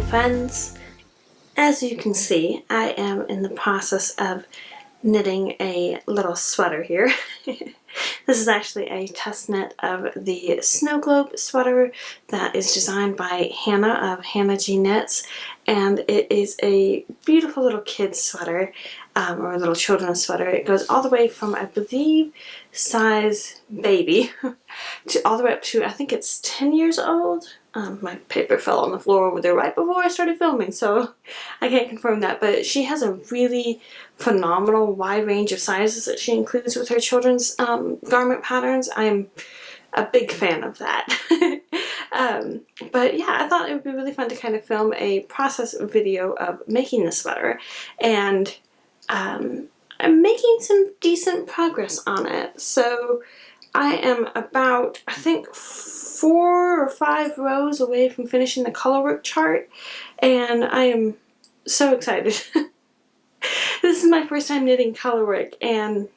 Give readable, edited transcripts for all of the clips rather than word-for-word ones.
friends. As you can see, I am in the process of knitting a little sweater here. This is actually a test knit of the Snowglobe sweater that is designed by Hannah of Hannah G Knits, and it is a beautiful little kid's sweater, or a little children's sweater. It goes all the way from, I believe, size baby to all the way up to, I think it's 10 years old. My paper fell on the floor over there right before I started filming, so I can't confirm that. But she has a really phenomenal wide range of sizes that she includes with her children's garment patterns. I'm a big fan of that. But yeah, I thought it would be really fun to kind of film a process video of making the sweater, and I'm making some decent progress on it. So I am about, I think, 4 or 5 rows away from finishing the colorwork chart, and I am so excited. This is my first time knitting colorwork, and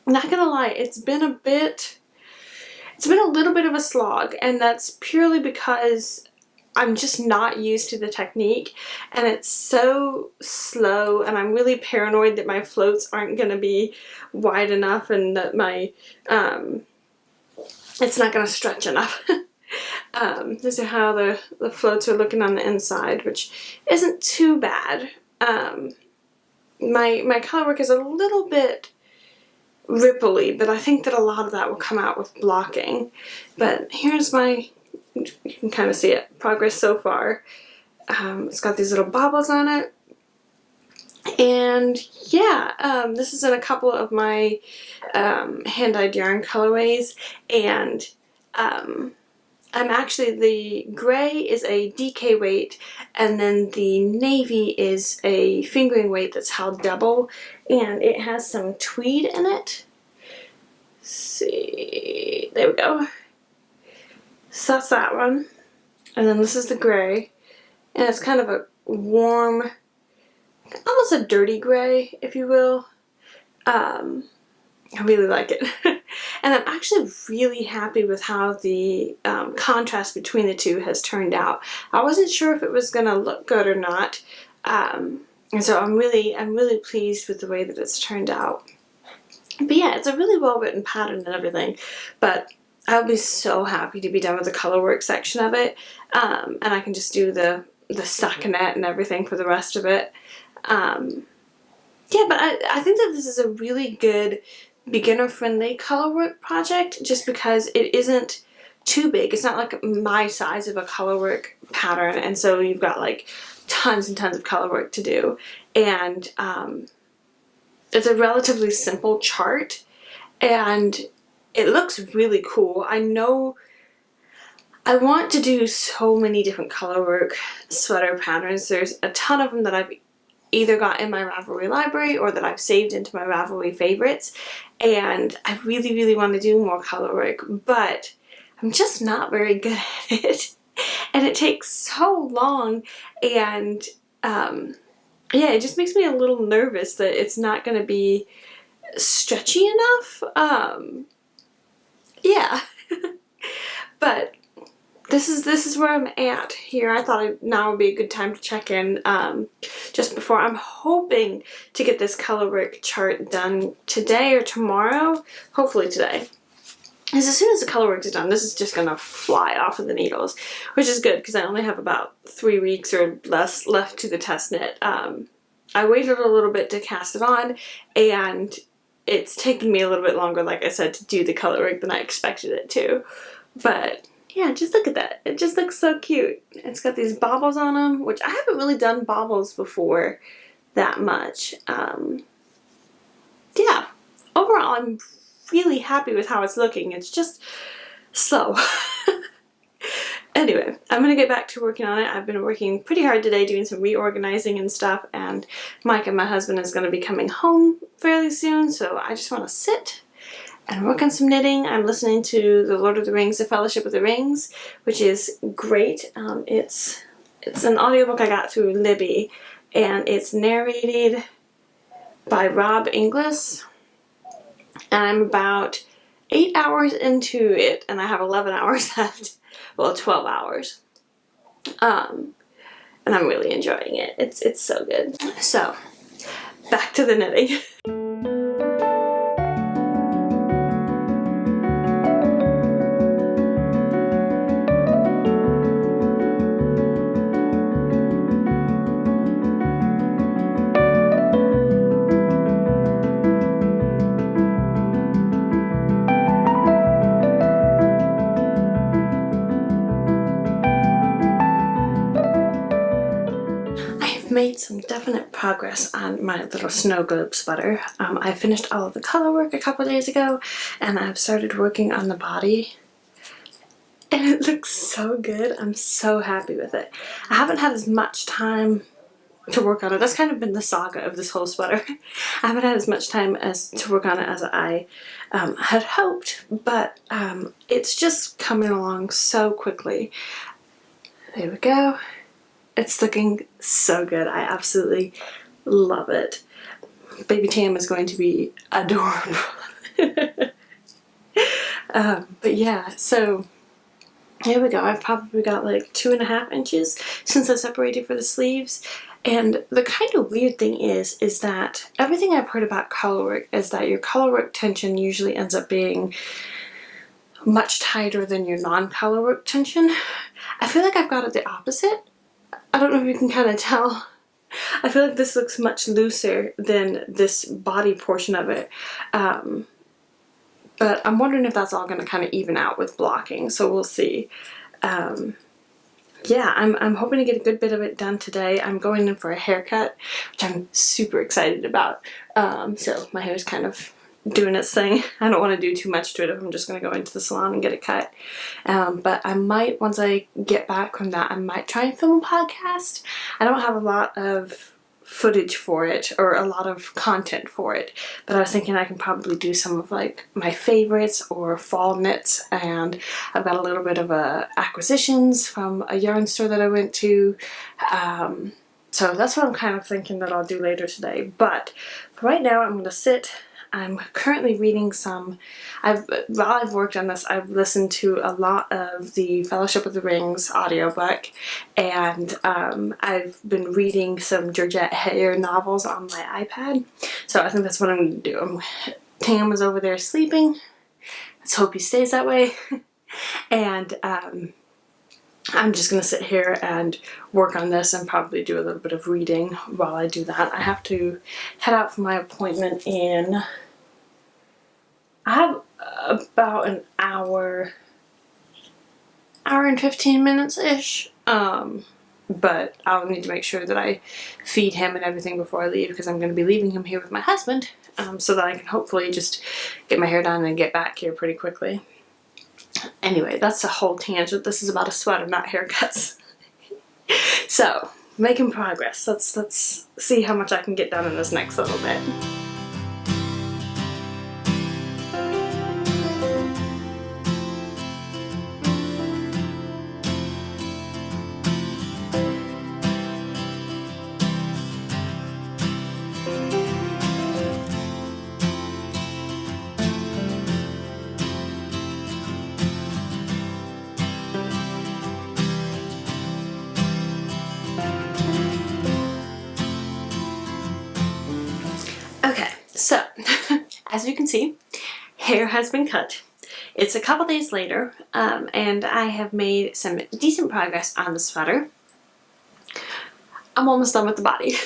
I'm not gonna lie, it's been a little bit of a slog, and that's purely because I'm just not used to the technique, and it's so slow, and I'm really paranoid that my floats aren't going to be wide enough and that my, it's not going to stretch enough. These are how the floats are looking on the inside, which isn't too bad. My colorwork is a little bit ripply, but I think that a lot of that will come out with blocking. But here's my, you can kind of see it, progress so far. It's got these little bobbles on it. And yeah, this is in a couple of my hand-dyed yarn colorways, and I'm actually, the gray is a DK weight, and then the navy is a fingering weight that's held double, and it has some tweed in it. Let's see, there we go. So that's that one. And then this is the gray, and it's kind of a warm, almost a dirty gray, if you will. I really like it. And I'm actually really happy with how the contrast between the two has turned out. I wasn't sure if it was going to look good or not, and so I'm really pleased with the way that it's turned out. But yeah, it's a really well written pattern and everything, but I'll be so happy to be done with the colorwork section of it, and I can just do the stockinette and everything for the rest of it. Yeah, but I think that this is a really good beginner-friendly colorwork project, just because it isn't too big. It's not like my size of a colorwork pattern, and so you've got like tons and tons of colorwork to do. And it's a relatively simple chart, and it looks really cool. I know I want to do so many different colorwork sweater patterns. There's a ton of them that I've either got in my Ravelry library or that I've saved into my Ravelry favorites, and I really want to do more colorwork, but I'm just not very good at it, and it takes so long, and yeah, it just makes me a little nervous that it's not going to be stretchy enough. Yeah. But this is where I'm at here. I thought now would be a good time to check in just before. I'm hoping to get this colorwork chart done today or tomorrow. Hopefully today. Because as soon as the colorwork is done, this is just going to fly off of the needles, which is good because I only have about 3 weeks or less left to the test knit. I waited a little bit to cast it on, and it's taken me a little bit longer, like I said, to do the colorwork than I expected it to. But yeah, just look at that. It just looks so cute. It's got these baubles on them, which I haven't really done baubles before that much. Yeah, overall I'm really happy with how it's looking. It's just slow. Anyway, I'm going to get back to working on it. I've been working pretty hard today doing some reorganizing and stuff, and Mike and my husband is going to be coming home fairly soon, so I just want to sit and work on some knitting. I'm listening to The Lord of the Rings, The Fellowship of the Rings, which is great. It's an audiobook I got through Libby, and it's narrated by Rob Inglis, and I'm about 8 hours into it, and I have 11 hours left. Well, 12 hours. and I'm really enjoying it. It's so good. So, back to the knitting. Made some definite progress on my little Snowglobe sweater. I finished all of the color work a couple days ago, and I've started working on the body, and it looks so good. I'm so happy with it. I haven't had as much time to work on it. That's kind of been the saga of this whole sweater. I haven't had as much time to work on it as I had hoped, but it's just coming along so quickly. There we go. It's looking so good. I absolutely love it. Baby Tam is going to be adorable. But yeah, so here we go. I've probably got like 2.5 inches since I separated for the sleeves. And the kind of weird thing is that everything I've heard about colorwork is that your colorwork tension usually ends up being much tighter than your non-colorwork tension. I feel like I've got it the opposite. I don't know if you can kind of tell. I feel like this looks much looser than this body portion of it. But I'm wondering if that's all going to kind of even out with blocking, so we'll see. Yeah, I'm hoping to get a good bit of it done today. I'm going in for a haircut, which I'm super excited about. So my hair's kind of doing its thing. I don't want to do too much to it if I'm just going to go into the salon and get it cut. But I might, once I get back from that, I might try and film a podcast. I don't have a lot of footage for it or a lot of content for it, but I was thinking I can probably do some of like my favorites or fall knits, and I've got a little bit of acquisitions from a yarn store that I went to. So that's what I'm kind of thinking that I'll do later today. But for right now, I'm going to sit. I'm currently reading some, while I've worked on this, I've listened to a lot of the Fellowship of the Rings audiobook, and I've been reading some Georgette Heyer novels on my iPad, so I think that's what I'm going to do. Tam is over there sleeping. Let's hope he stays that way. And I'm just going to sit here and work on this and probably do a little bit of reading while I do that. I have to head out for my appointment in, I have about an hour and 15 minutes-ish. But I'll need to make sure that I feed him and everything before I leave, because I'm going to be leaving him here with my husband, so that I can hopefully just get my hair done and get back here pretty quickly. Anyway, that's a whole tangent. This is about a sweater, not haircuts. So, making progress. Let's see how much I can get done in this next little bit. Okay, so as you can see, hair has been cut. It's a couple days later, and I have made some decent progress on the sweater. I'm almost done with the body.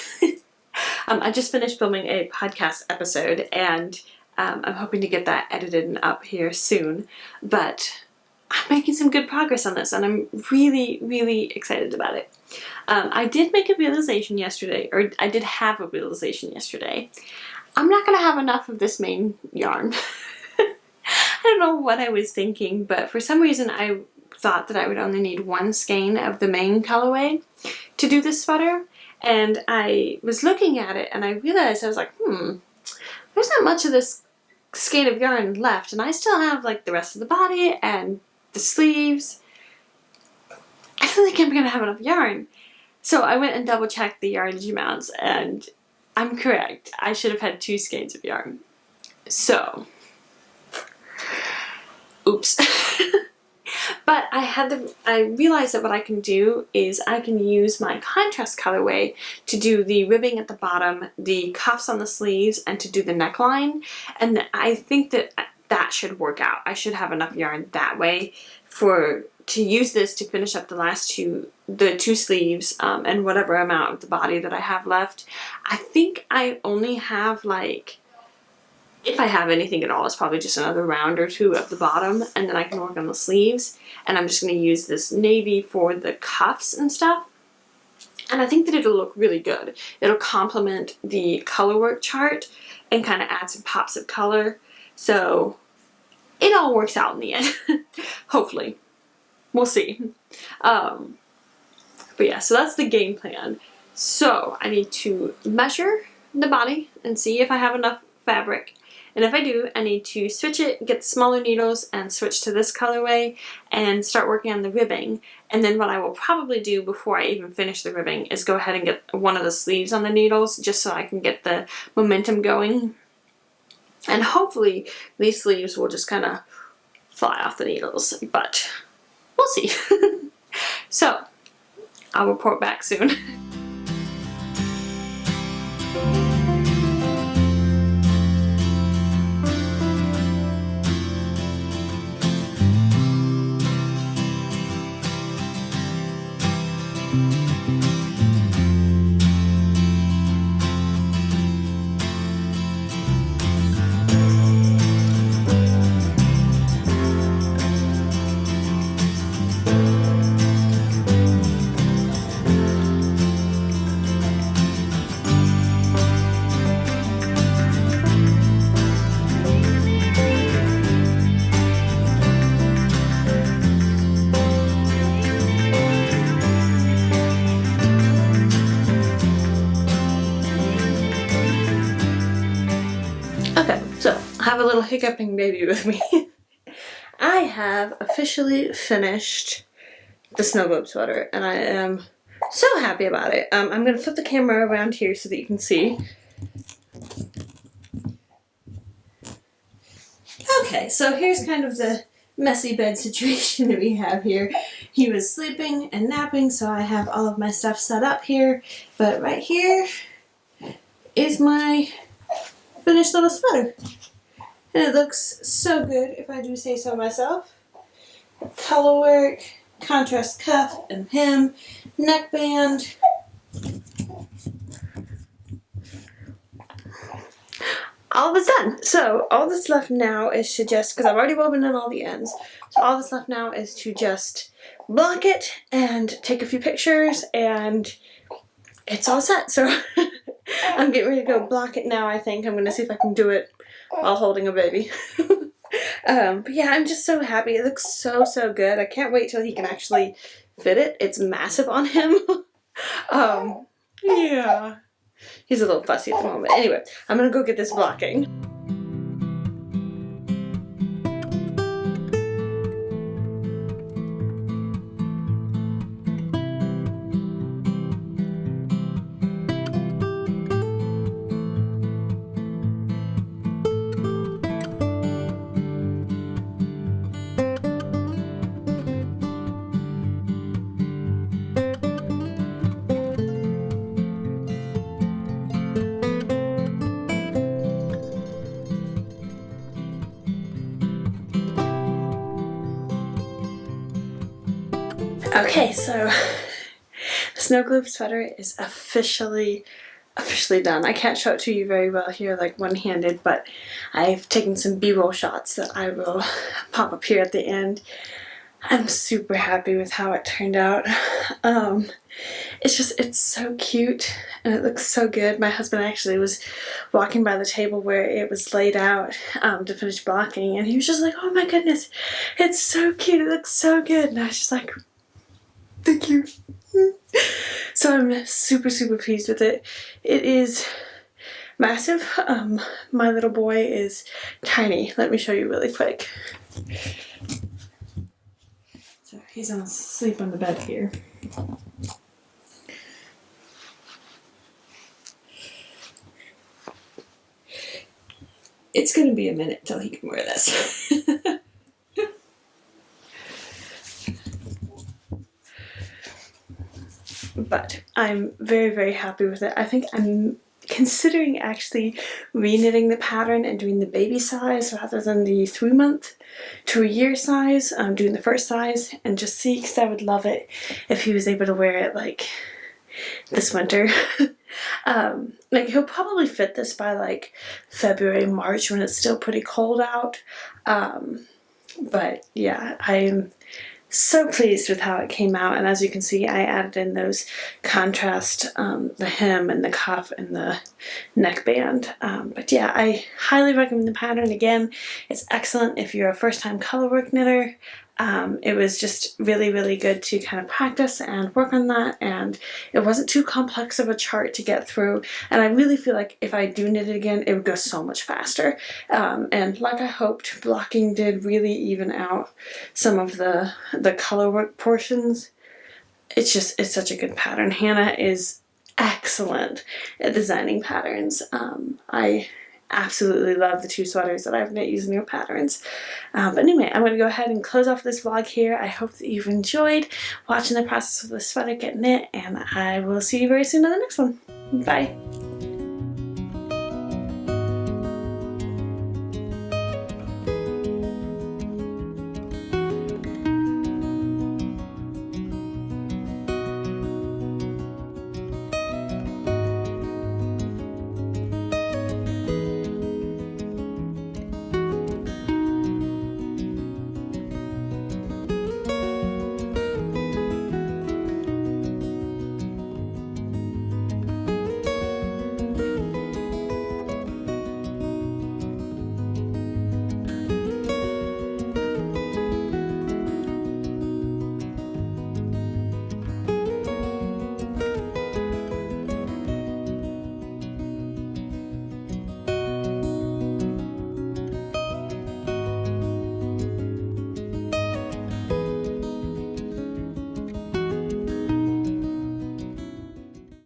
I just finished filming a podcast episode, and I'm hoping to get that edited and up here soon, but I'm making some good progress on this, and I'm really, really excited about it. I did make a realization yesterday, or I did have a realization yesterday. I'm not going to have enough of this main yarn. I don't know what I was thinking, but for some reason I thought that I would only need one skein of the main colorway to do this sweater, and I was looking at it and I realized, I was like, there's not much of this skein of yarn left, and I still have like the rest of the body and the sleeves. I don't think I'm going to have enough yarn. So I went and double checked the yardage amounts, and I'm correct. I should have had 2 skeins of yarn. So, oops. But I realized that what I can do is I can use my contrast colorway to do the ribbing at the bottom, the cuffs on the sleeves, and to do the neckline. And I think that that should work out. I should have enough yarn that way to use this to finish up the two sleeves, and whatever amount of the body that I have left. I think I only have like, if I have anything at all, it's probably just another round or two of the bottom, and then I can work on the sleeves. And I'm just going to use this navy for the cuffs and stuff. And I think that it'll look really good. It'll complement the color work chart and kind of add some pops of color. So it all works out in the end. Hopefully. We'll see. But yeah, so that's the game plan. So I need to measure the body and see if I have enough fabric. And if I do, I need to switch it, get the smaller needles, and switch to this colorway and start working on the ribbing. And then what I will probably do before I even finish the ribbing is go ahead and get one of the sleeves on the needles just so I can get the momentum going. And hopefully these sleeves will just kind of fly off the needles, but we'll see. So I'll report back soon. Okay, so I have a little hiccuping baby with me. I have officially finished the Snowglobe sweater, and I am so happy about it. I'm going to flip the camera around here so that you can see. Okay, so here's kind of the messy bed situation that we have here. He was sleeping and napping, so I have all of my stuff set up here. But right here is my finished little sweater. And it looks so good, if I do say so myself. Color work, contrast cuff and hem, neckband. All of it's done. So all that's left now is to just, because I've already woven in all the ends, so all that's left now is to just block it and take a few pictures, and it's all set. So I'm getting ready to go block it now. I think I'm going to see if I can do it while holding a baby. But yeah, I'm just so happy. It looks so, so good. I can't wait till he can actually fit it. It's massive on him. Yeah. He's a little fussy at the moment. Anyway, I'm going to go get this blocking. Okay, so the Snowglobe sweater is officially done. I can't show it to you very well here, like one-handed, but I've taken some B-roll shots that I will pop up here at the end. I'm super happy with how it turned out. It's so cute and it looks so good. My husband actually was walking by the table where it was laid out to finish blocking, and he was just like, oh my goodness, it's so cute, it looks so good. And I was just like, thank you. So I'm super, super pleased with it. It is massive. My little boy is tiny. Let me show you really quick. So he's asleep on the bed here. It's gonna be a minute till he can wear this. but I'm very, very happy with it. I think I'm considering actually re-knitting the pattern and doing the baby size rather than the 3-month to a year size. I'm doing the first size and just see, because I would love it if he was able to wear it like this winter. Like he'll probably fit this by like February, March when it's still pretty cold out. But yeah, I'm so pleased with how it came out, and as you can see, I added in those contrast, the hem and the cuff and the neckband. But yeah, I highly recommend the pattern. Again, it's excellent if you're a first-time colorwork knitter. It was just really, really good to kind of practice and work on that, and it wasn't too complex of a chart to get through, and I really feel like if I do knit it again, it would go so much faster. And like I hoped, blocking did really even out some of the colorwork portions. It's such a good pattern. Hannah is excellent at designing patterns. I absolutely love the 2 sweaters that I've knit using her patterns. But anyway, I'm going to go ahead and close off this vlog here. I hope that you've enjoyed watching the process of the sweater get knit, and I will see you very soon on the next one. Bye!